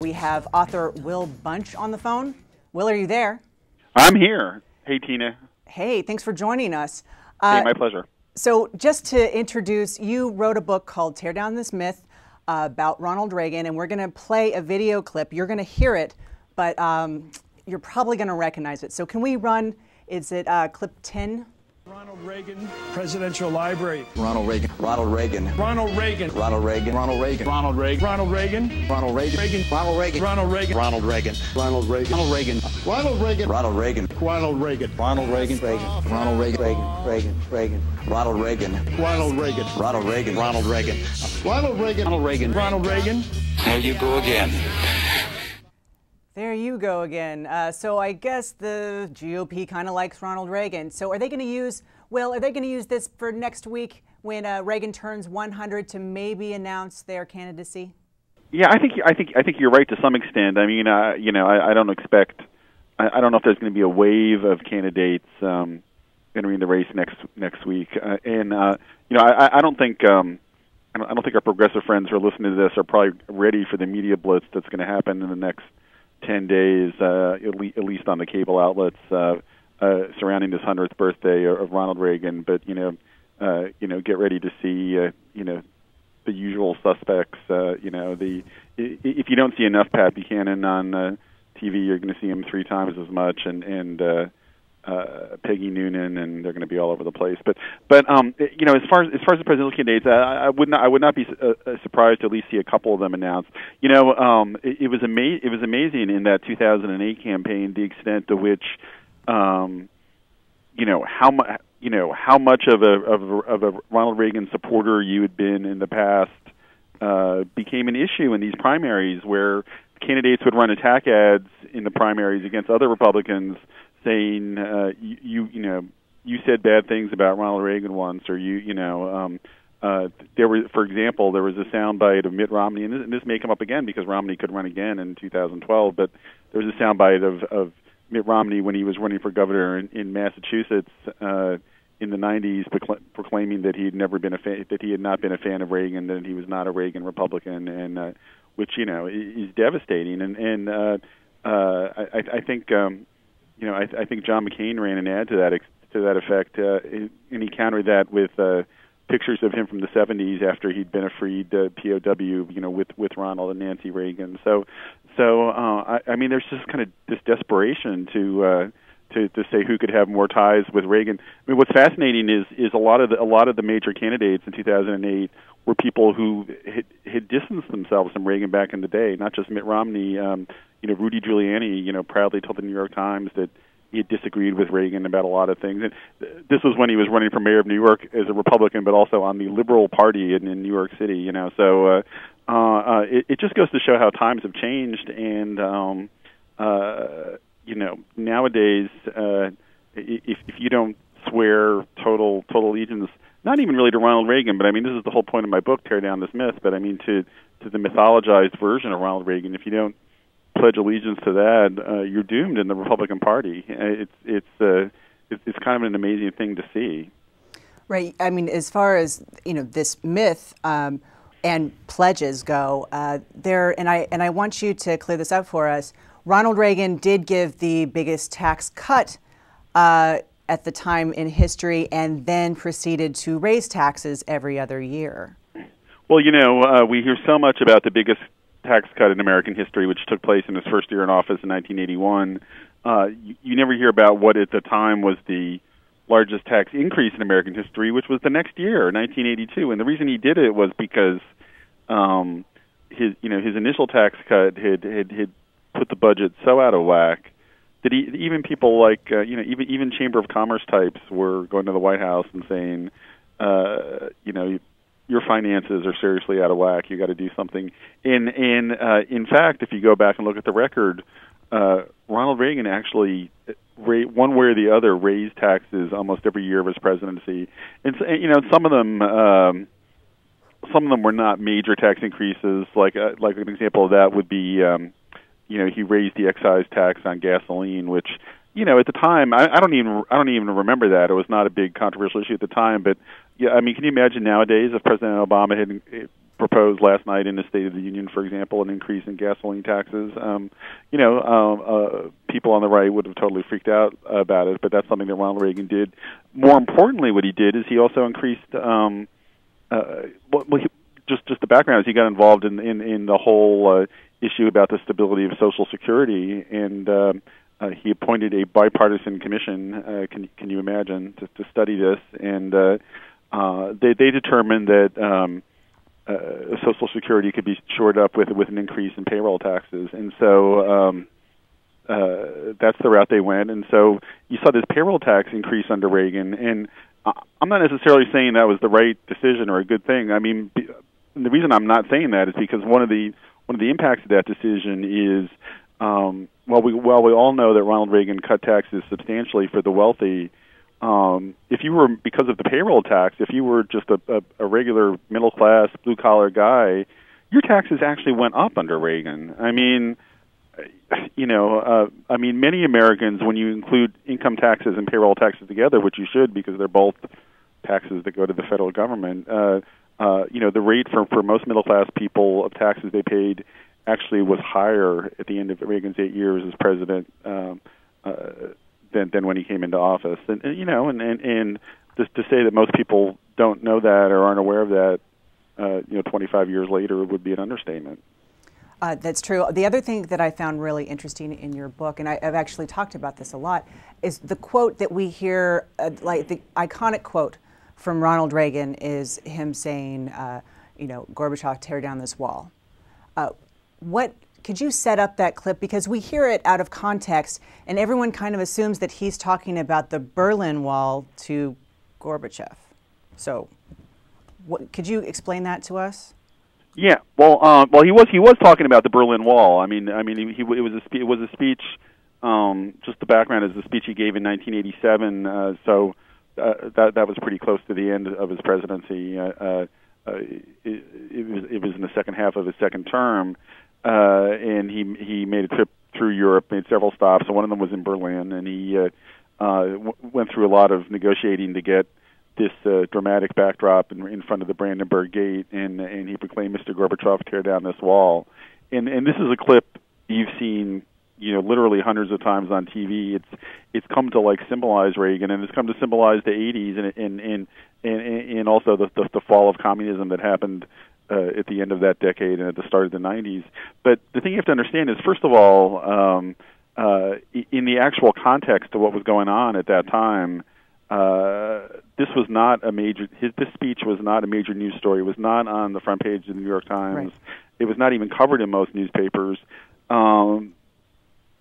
We have author Will Bunch on the phone. Will, are you there? I'm here. Hey, Tina. Hey, thanks for joining us. Hey, my pleasure. So just to introduce, you wrote a book called Tear Down This Myth about Ronald Reagan, and we're going to play a video clip. You're going to hear it, but you're probably going to recognize it. So can we run, is it clip 10? Ronald Reagan, Presidential Library. Ronald Reagan. Ronald Reagan. Ronald Reagan. Ronald Reagan. Ronald Reagan. Ronald Reagan. Ronald Reagan. Ronald Reagan. Ronald Reagan. Ronald Reagan. Ronald Reagan. Ronald Reagan. Ronald Reagan. Ronald Reagan. Ronald Reagan. Ronald Reagan. Ronald Reagan. Ronald Reagan. Reagan. Ronald Reagan. Ronald Reagan. Ronald Reagan. Ronald Reagan. Ronald Reagan. Ronald Reagan. Ronald Reagan. There you go again. There you go again. So I guess the GOP kind of likes Ronald Reagan. So are they going to use, Will, are they going to use this for next week when Reagan turns 100 to maybe announce their candidacy? Yeah, I think you're right to some extent. I mean, I don't expect. I don't know if there's going to be a wave of candidates entering the race next week. I don't think. I don't think our progressive friends who are listening to this are probably ready for the media blitz that's going to happen in the next 10 days, at least on the cable outlets surrounding this 100th birthday of Ronald Reagan. But get ready to see the usual suspects. If you don't see enough Pat Buchanan on TV, you're going to see him 3 times as much, and Peggy Noonan, and they're going to be all over the place. But as far as the presidential candidates, I would not be surprised to at least see a couple of them announced. It was amazing in that 2008 campaign the extent to which how much of a Ronald Reagan supporter you had been in the past became an issue in these primaries, where candidates would run attack ads in the primaries against other Republicans, saying you said bad things about Ronald Reagan once, or there was, for example, there was a soundbite of Mitt Romney, and this may come up again because Romney could run again in 2012, but there was a soundbite of Mitt Romney when he was running for governor in Massachusetts in the 90s, proclaiming that he had not been a fan of Reagan, that he was not a Reagan Republican, and which is devastating. I think. I think John McCain ran an ad to that effect, and he countered that with pictures of him from the 70s after he'd been a freed POW, with Ronald and Nancy Reagan. So I mean, there's just kind of this desperation to say who could have more ties with Reagan. I mean, what's fascinating is a lot of the major candidates in 2008 were people who had distanced themselves from Reagan back in the day. Not just Mitt Romney. Rudy Giuliani, proudly told the New York Times that he had disagreed with Reagan about a lot of things. And this was when he was running for mayor of New York as a Republican, but also on the Liberal Party in New York City. So it just goes to show how times have changed. And nowadays, if you don't swear total allegiance, not even really to Ronald Reagan, but I mean, this is the whole point of my book, Tear Down This Myth. But I mean, to the mythologized version of Ronald Reagan, if you don't pledge allegiance to that, you're doomed in the Republican Party. It's kind of an amazing thing to see. Right. I mean, as far as this myth and pledges go, and I want you to clear this up for us. Ronald Reagan did give the biggest tax cut at the time in history, and then proceeded to raise taxes every other year. Well, we hear so much about the biggest tax cut in American history, which took place in his first year in office in 1981. You never hear about what at the time was the largest tax increase in American history, which was the next year, 1982. And the reason he did it was because his initial tax cut had put the budget so out of whack that even people like even Chamber of Commerce types were going to the White House and saying, your finances are seriously out of whack. You got to do something. And in fact, if you go back and look at the record, Ronald Reagan actually, one way or the other, raised taxes almost every year of his presidency. And some of them were not major tax increases. Like an example of that would be, he raised the excise tax on gasoline, which at the time, I don't even remember that. It was not a big controversial issue at the time, but yeah, I mean, can you imagine nowadays if President Obama had proposed last night in the State of the Union, for example, an increase in gasoline taxes. People on the right would have totally freaked out about it, but that's something that Ronald Reagan did. More importantly, what he did is he also increased. Just the background is he got involved in the whole issue about the stability of Social Security, and he appointed a bipartisan commission. Can you imagine to study this? And they determined that Social Security could be shored up with an increase in payroll taxes, and so that's the route they went. And so you saw this payroll tax increase under Reagan, and I'm not necessarily saying that was the right decision or a good thing. I mean, the reason I'm not saying that is because one of the impacts of that decision is while we all know that Ronald Reagan cut taxes substantially for the wealthy. If you were, because of the payroll tax, if you were just a regular middle class blue collar guy, your taxes actually went up under Reagan. I mean, many Americans, when you include income taxes and payroll taxes together, which you should because they're both taxes that go to the federal government, the rate for most middle class people of taxes they paid actually was higher at the end of Reagan's 8 years as president than when he came into office. And just to say that most people don't know that or aren't aware of that, 25 years later would be an understatement. That's true. The other thing that I found really interesting in your book, and I've actually talked about this a lot, is the quote that we hear, like the iconic quote from Ronald Reagan is him saying, Gorbachev, tear down this wall. Could you set up that clip? Because we hear it out of context, and everyone kind of assumes that he's talking about the Berlin Wall to Gorbachev. So, could you explain that to us? Yeah, well, he was talking about the Berlin Wall. It was a speech. Just the background is the speech he gave in 1987. So that was pretty close to the end of his presidency. It was in the second half of his second term, and he made a trip through Europe, made several stops. And one of them was in Berlin, and he went through a lot of negotiating to get this dramatic backdrop in front of the Brandenburg Gate, and he proclaimed, "Mr. Gorbachev, tear down this wall." And this is a clip you've seen, literally hundreds of times on TV. It's come to symbolize Reagan, and it's come to symbolize the '80s and also the fall of communism that happened at the end of that decade and at the start of the '90s. But the thing you have to understand is, first of all, in the actual context of what was going on at that time. This was not a major. This speech was not a major news story. It was not on the front page of the New York Times. Right. It was not even covered in most newspapers. And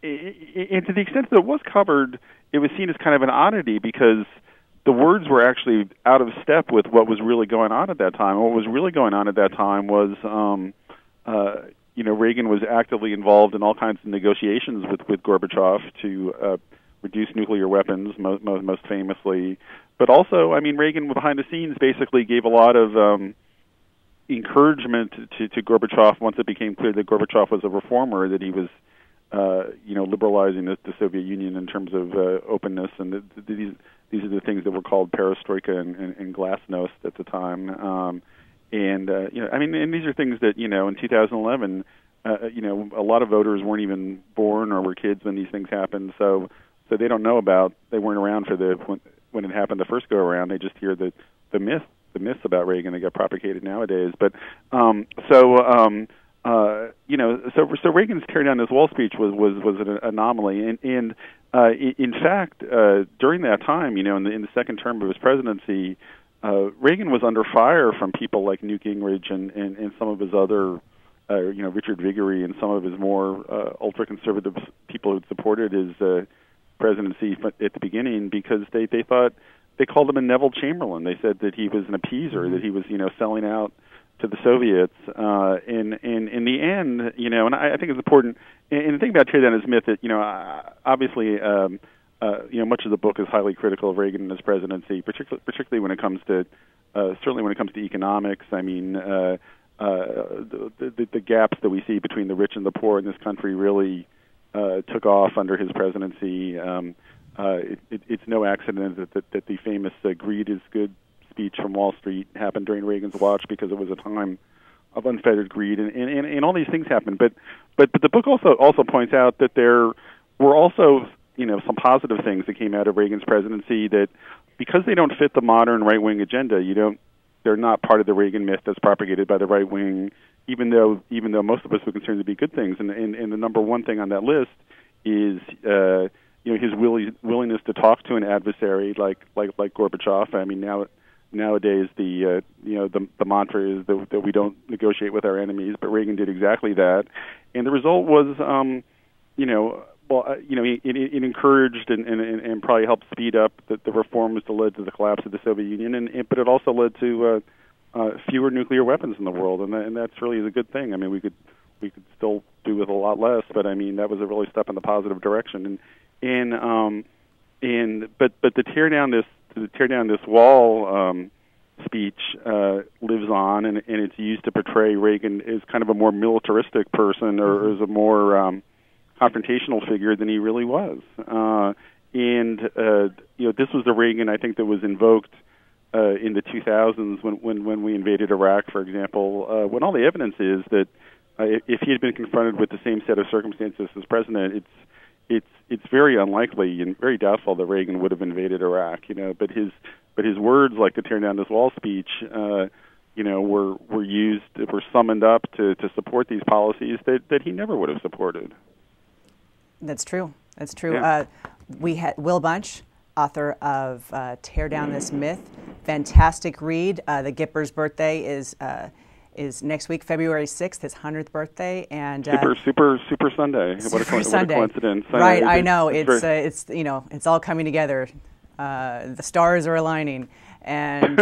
to the extent that it was covered, it was seen as kind of an oddity because the words were actually out of step with what was really going on at that time. What was really going on at that time was, Reagan was actively involved in all kinds of negotiations with Gorbachev to reduce nuclear weapons, most famously. But also, Reagan behind the scenes basically gave a lot of encouragement to Gorbachev once it became clear that Gorbachev was a reformer, that he was, liberalizing the Soviet Union in terms of openness. And these are the things that were called perestroika and glasnost at the time. And these are things that, in 2011, a lot of voters weren't even born or were kids when these things happened. So they don't know about. They weren't around for when it happened the first go around. They just hear the myths about Reagan that got propagated nowadays. But so Reagan's tear down this wall speech was an anomaly. And in fact, during that time, in the second term of his presidency, Reagan was under fire from people like Newt Gingrich and some of his other. Richard Viguerie and some of his more ultra-conservative people who supported his presidency at the beginning because they thought they called him a Neville Chamberlain. They said that he was an appeaser, that he was selling out to the Soviets. In the end, and I think it's important. And the thing about tear down his myth that obviously much of the book is highly critical of Reagan and his presidency, particularly when it comes to certainly when it comes to economics. The gaps that we see between the rich and the poor in this country really took off under his presidency. It's no accident that the famous "Greed is Good" speech from Wall Street happened during Reagan's watch, because it was a time unfettered greed, and all these things happen. But the book also points out that there were also some positive things that came out of Reagan's presidency that, because they don't fit the modern right-wing agenda, they're not part of the Reagan myth that's propagated by the right wing, even though most of us would consider them to be good things. And the number one thing on that list is his willingness to talk to an adversary like Gorbachev. I mean, nowadays the mantra is that we don't negotiate with our enemies, but Reagan did exactly that, and the result was it encouraged and probably helped speed up the reforms that led to the collapse of the Soviet Union, but it also led to fewer nuclear weapons in the world, and that's really a good thing. I mean, we could still do with a lot less, but I mean that was a really step in the positive direction. But to tear down this wall speech lives on, and it's used to portray Reagan as kind of a more militaristic person or as a more confrontational figure than he really was. This was the Reagan, I think, that was invoked in the 2000s when we invaded Iraq, for example, when all the evidence is that if he had been confronted with the same set of circumstances as president, it's very unlikely and very doubtful that Reagan would have invaded Iraq. But his words, like the tearing down this wall speech, were summoned up to support these policies that he never would have supported. That's true. That's true. Yeah. We had Will Bunch, author of Tear Down This Myth. Fantastic read. The Gipper's birthday is next week, February 6th, his 100th birthday, and super Sunday. What a coincidence! Right, I know. It's all coming together. The stars are aligning, and